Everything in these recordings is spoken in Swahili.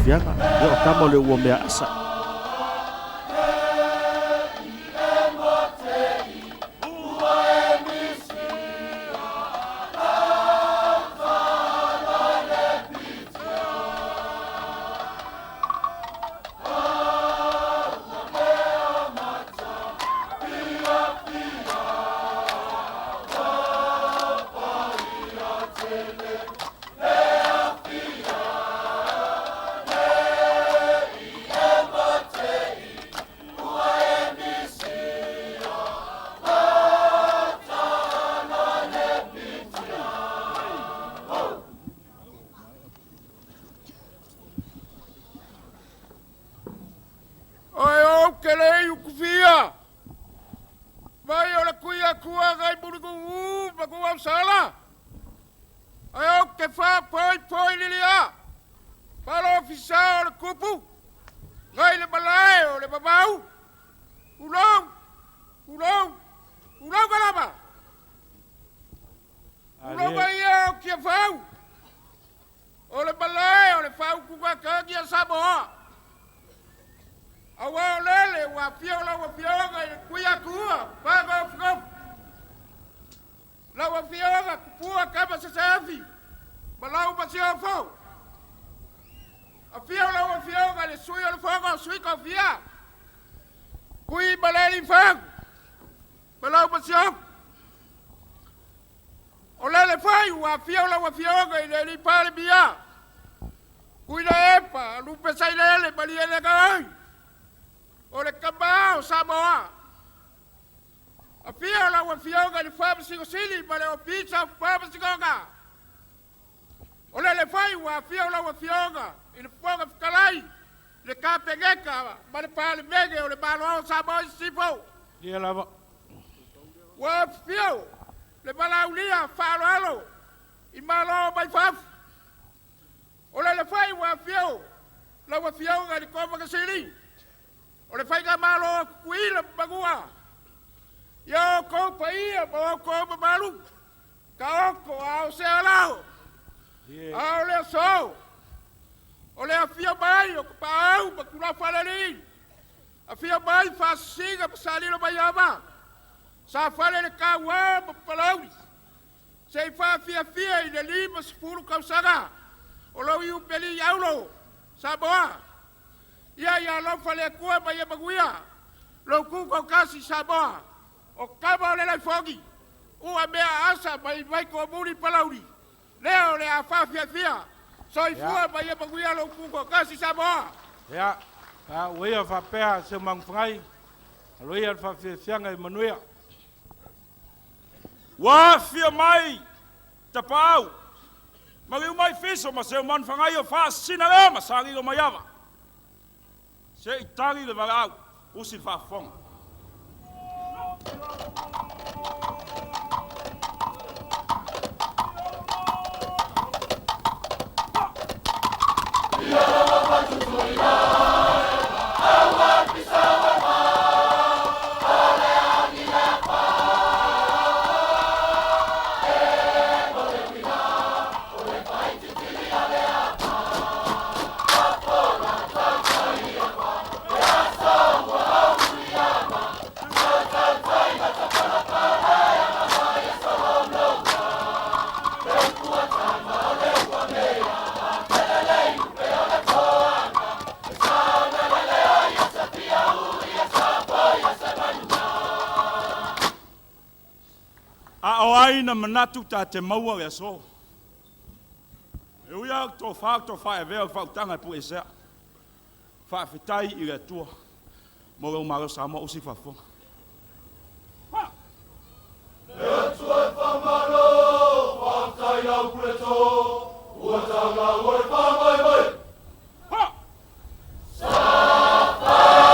Fianga, yo kamo le ua mea asa. Wea whapea se mangwhangai, aloia whawhianga I manuia. Wā whia mai, ta pāu. Mariu mai whiso ma se mangwhangai o whaasina lea ma sāngi o mai awa. Se I tangi le warau, usi whawhonga. Aina manatu ta te maua le so. E uia to fa e veo fa tanga pu esa. Fa fitai I le tua. Mo lo maro sa mo usi fa fo. Ha. Le tua fa malo, fa tai au preto. Ua tanga oi fa mai mai. Ha. Whoa!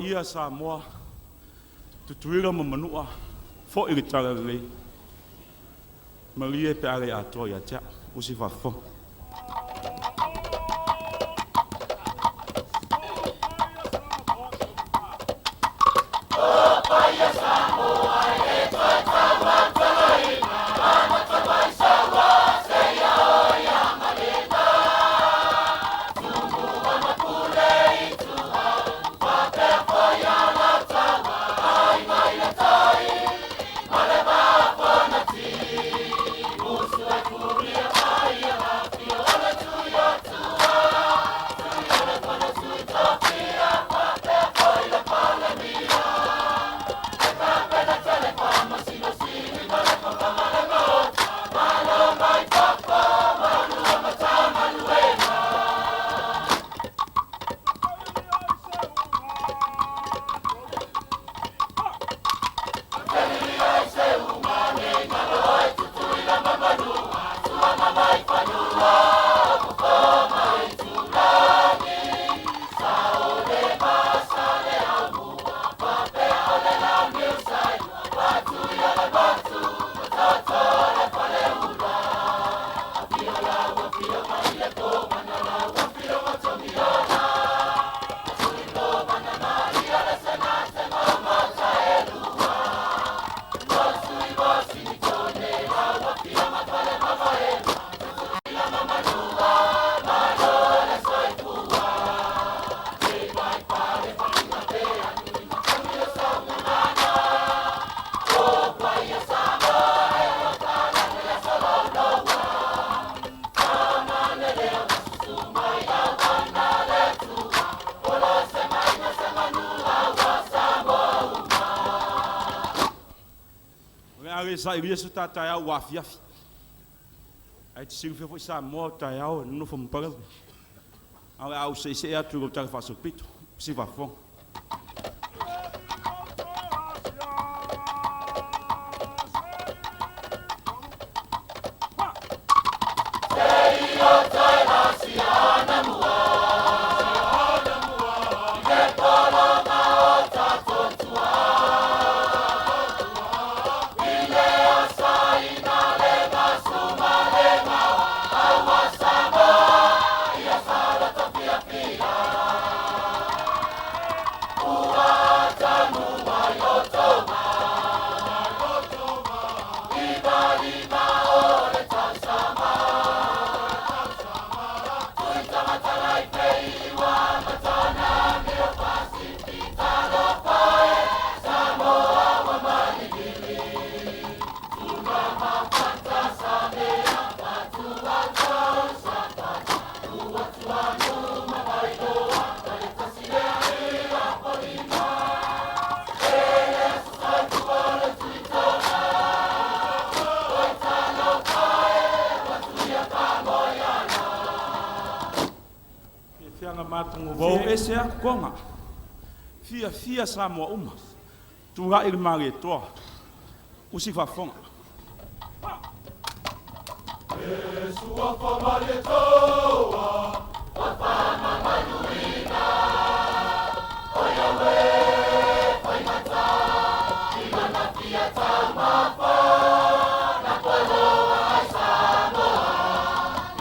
ia Samoa tutuira mamanua fo i tara rei Maria pe ale ato ya cha usi fa fo sa iria su ta ta wa fiafi ai te sing fo sa mo ta ya no fo mpara au se atu ta fa so pito si va fo Vou esse é como fia Samoa uma tu vai ir marito o se va fon Sua fama letoa wa fama maluina oya we foi mata imana fia tama pa na polo ai Samoa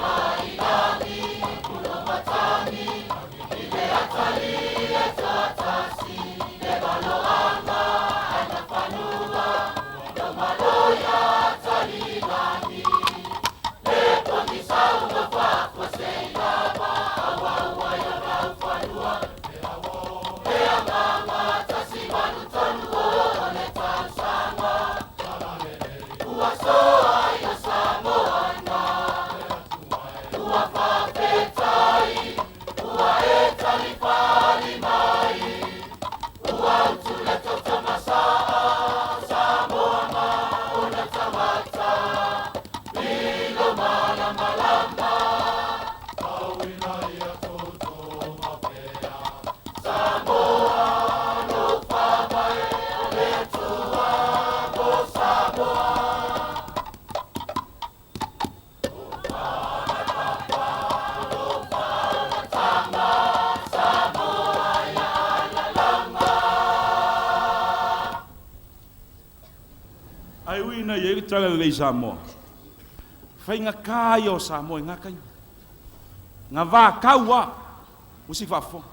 mai dani kulo matani ile atali etatasi le balo anga ana fanua do maloya talibani le pondisa uno fa foseina ba awa ya ba fanua le awo le amanga Ai wina ye tanga le Samoa. Fainga kai o Samoa nga kai. Nga va kaua usi fa fo.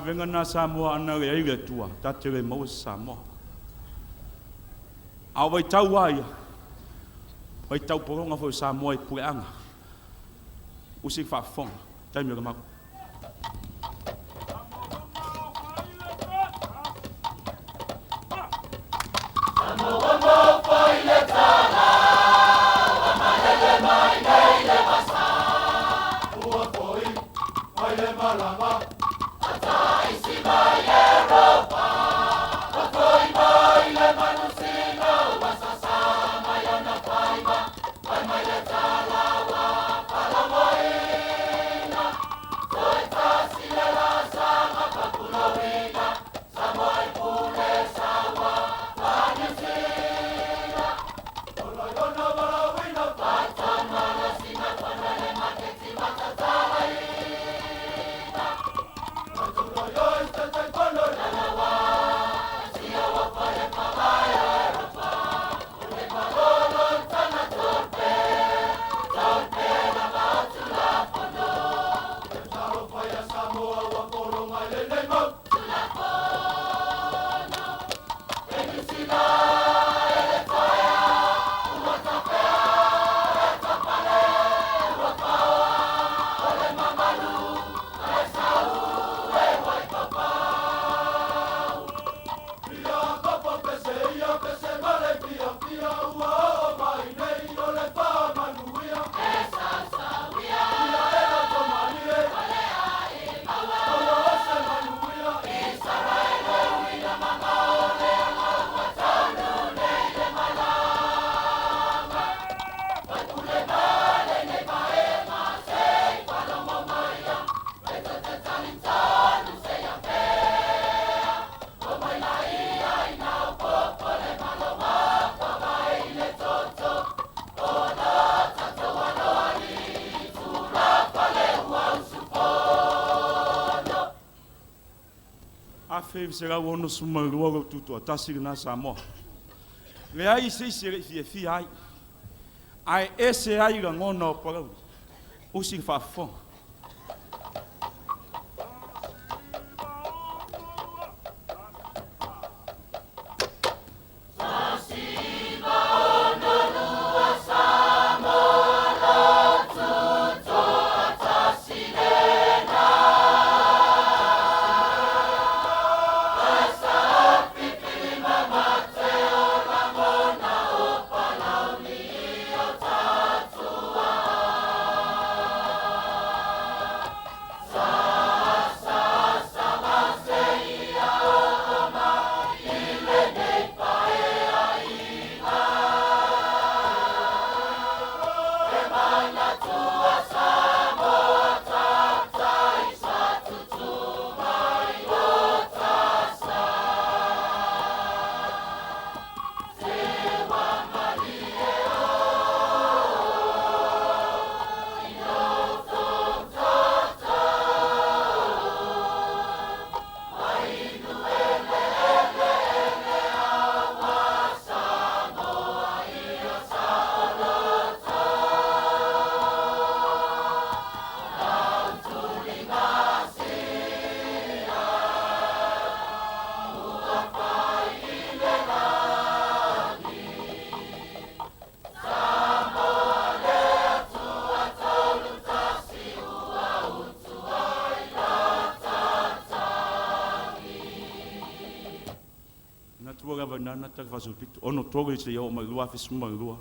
Venga na Samoa ana le ile tua tatere mo Samoa au vai tau ai vai tau poronga fo Samoa i puanga usi fa fon tai me ma Fave será o ono sumaruago tuto atasi na Samoa. Le ai se fi ai. Ai ese ai la ngona para usi fa fon. na tak vasupito ono togo i te yo mai lua fi suma lua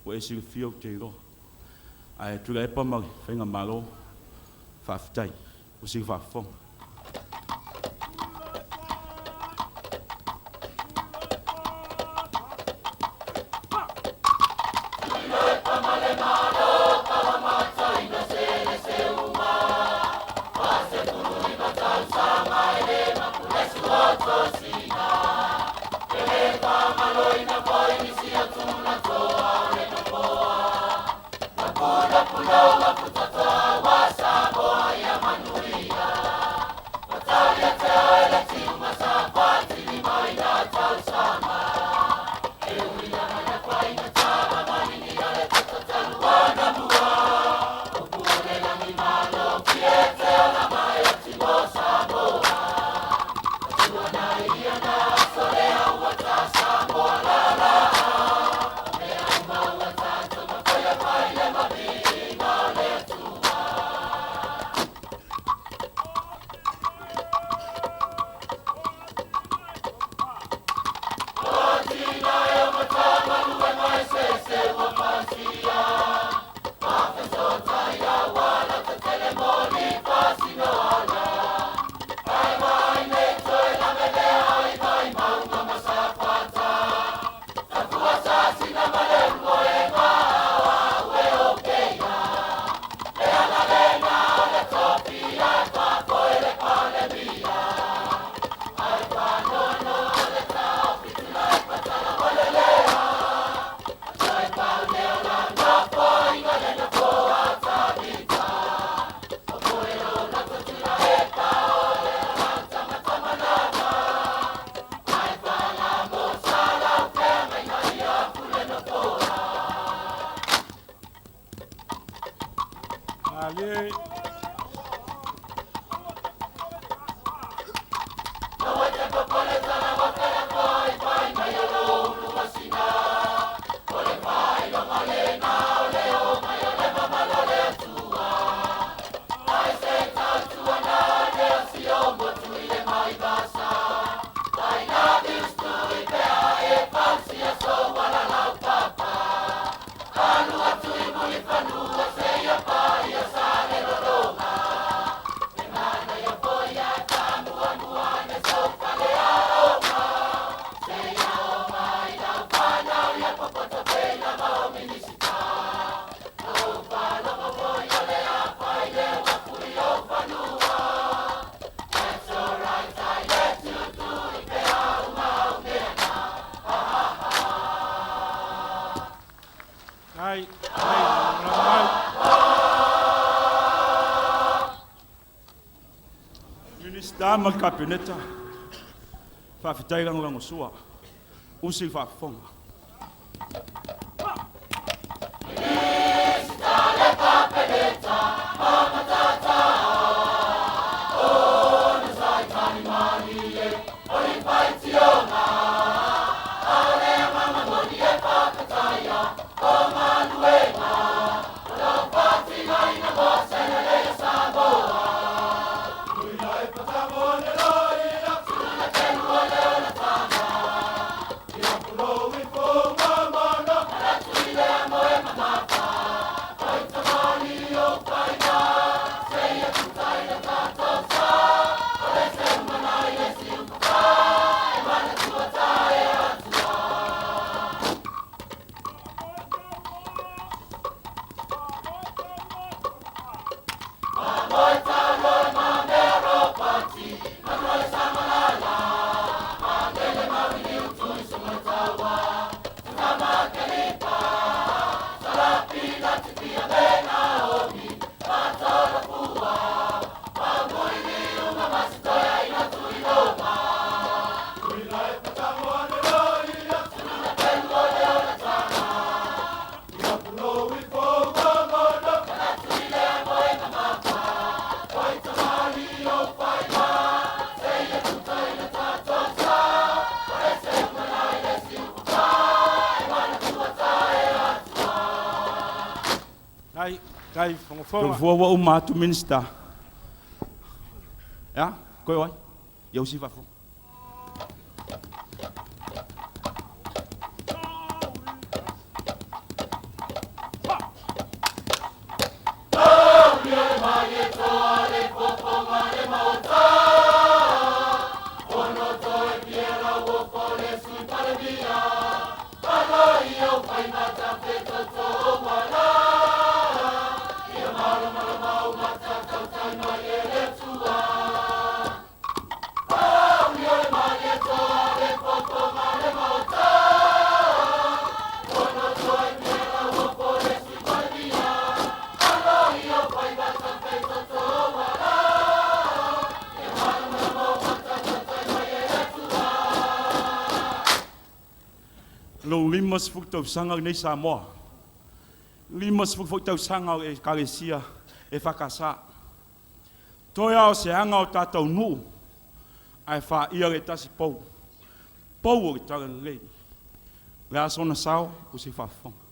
o e si fio te ro ai tu le pa ma fenga malo fa fitai o si fa fo Ale. Minister mal kabineta fa fitai lang sua usi fa fonga Kai Ko fo wa umatu minister. Ya, ko wai. Yo si fa fo. Lo limas fuk tau sanga nei Samoa. Limas fuk tau sanga e Kalesia e whakasa. Toi ao se anga o tātou nuu. Ai wha ia le tasi pou. Pou o le tala lei. Le asona sao o se whawhonga.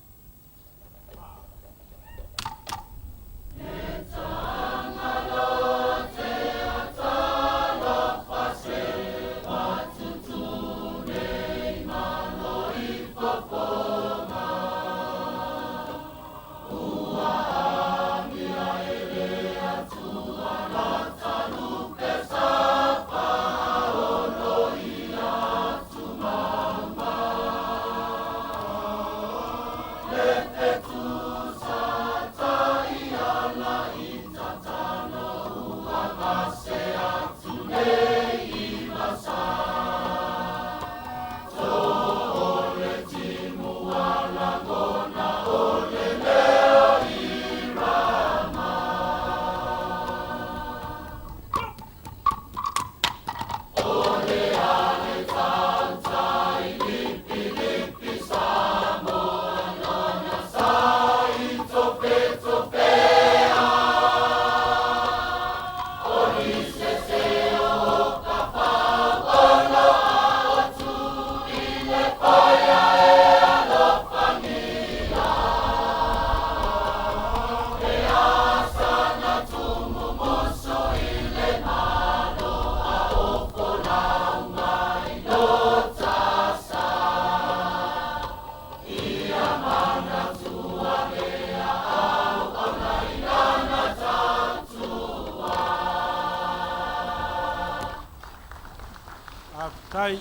Tai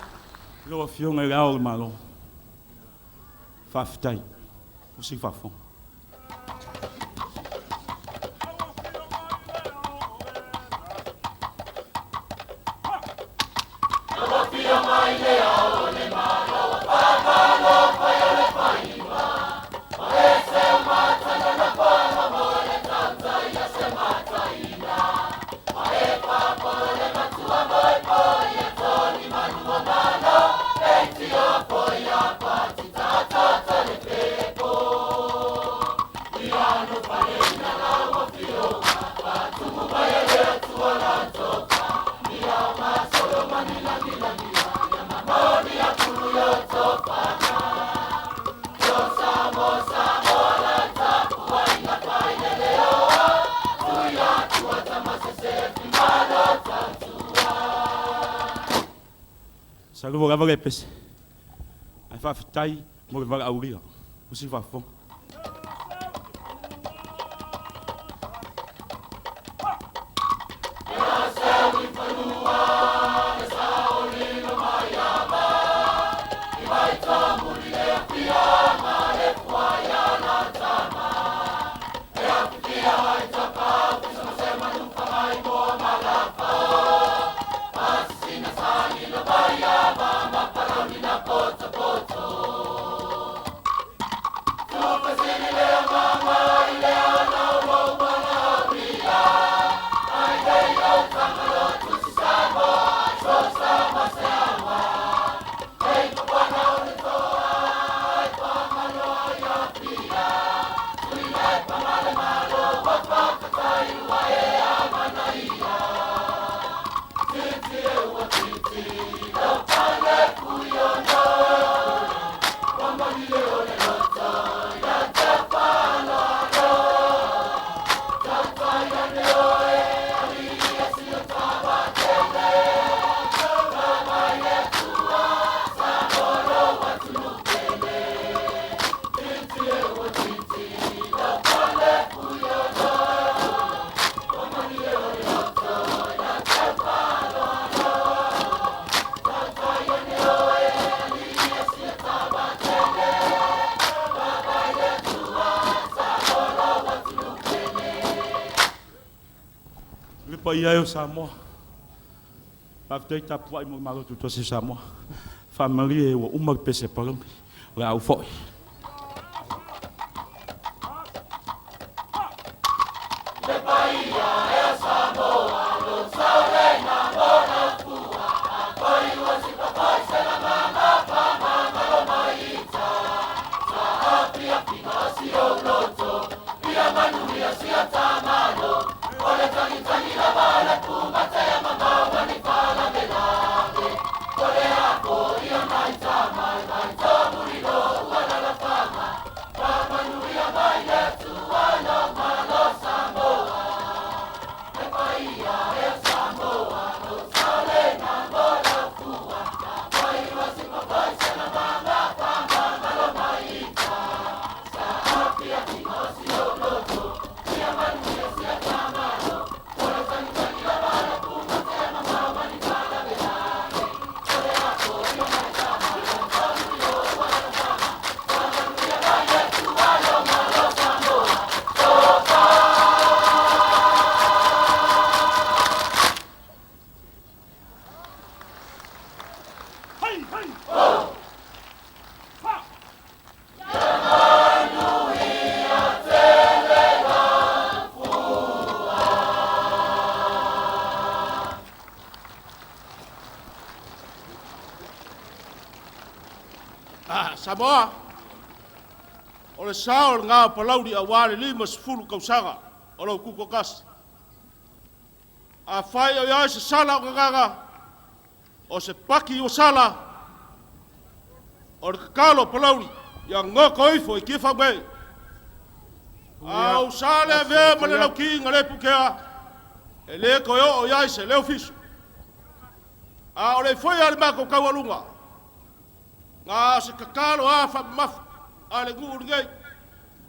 lo fionga le ao malo. Faftai. O si fafon. Salu vou levar lepes. Ai faftai mo levar auria. O si fafon. Le paia o Samoa. Paftai tapu ai mo malo tu tosi Samoa. Family e o umar pese palam. O au foi. Samoa, o le sao ngā palauri a wāre 5 kausaga o lau kuko kasi. A whai o iai se sala o nganga, o se paki o sala, o le kakalo palauri, ia ngoko ifo i kifa mei. Au sale a vea male lau ki ngare pukea, e le koe o iai se leo fisu. A o le foi ale mako kaualunga, ngā se kakalo a whamafu, a le ngu ngei,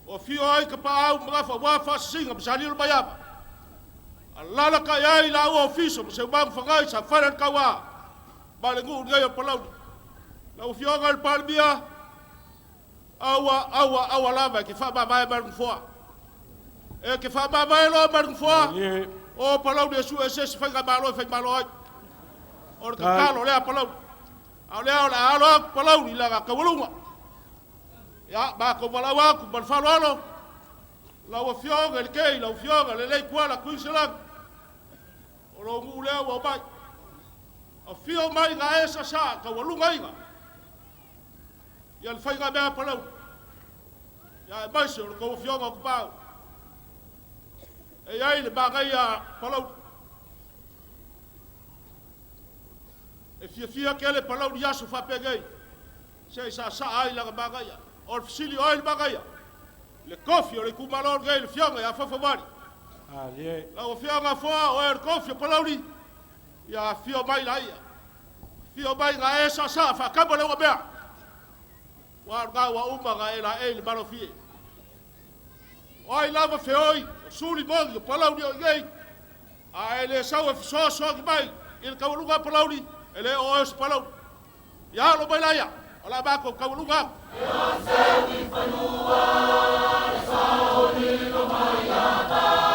o fio ai ka pa au mga wha singa, misani ulu mai apa. A lala ka iai la ua ofiso, se umang whangai sa whanan kaua, ma le ngu ngei o palauni. La u fio ngai palmia, aua lava, ke wha mamai marung fua. E ke wha mamai lo marung fua, o palauni e su e se whainga maloi, o le kakalo lea palauni. Au lea o le alo palauni la kawalunga. Ya, ma ko malawa ku balfalo. La o fionga le kei, la o fionga le lei kuala kuiselang. O lo ngu lea o mai. O fio mai nga esa sa kawalunga inga. Ya le whainga mea palauni. Ya e maise o le ko fionga ku pao. E ai le bangai a palauni. E fia ke le palauni yasu whapegei. Se sa ai laga bagaia. O le fisili oil bagaia. Le kofi o le kumalon gei le fionga ya whawhawari. La o fionga fua o e le kofi o palauni. Ya fio mai la ia. Fio mai nga e sa whakamba le ua mea. Wa ngā wa umaga e la e le maro fie. O ai lava feoi. Suri mongi o palauni o gei. A e le sau e fisoa ki mai. I le kaulunga palauni. Ele o es palau. Ya lo bailaya. Ola ba ko kaulunga. Yo se wi fanua, sa oni lo mai aba.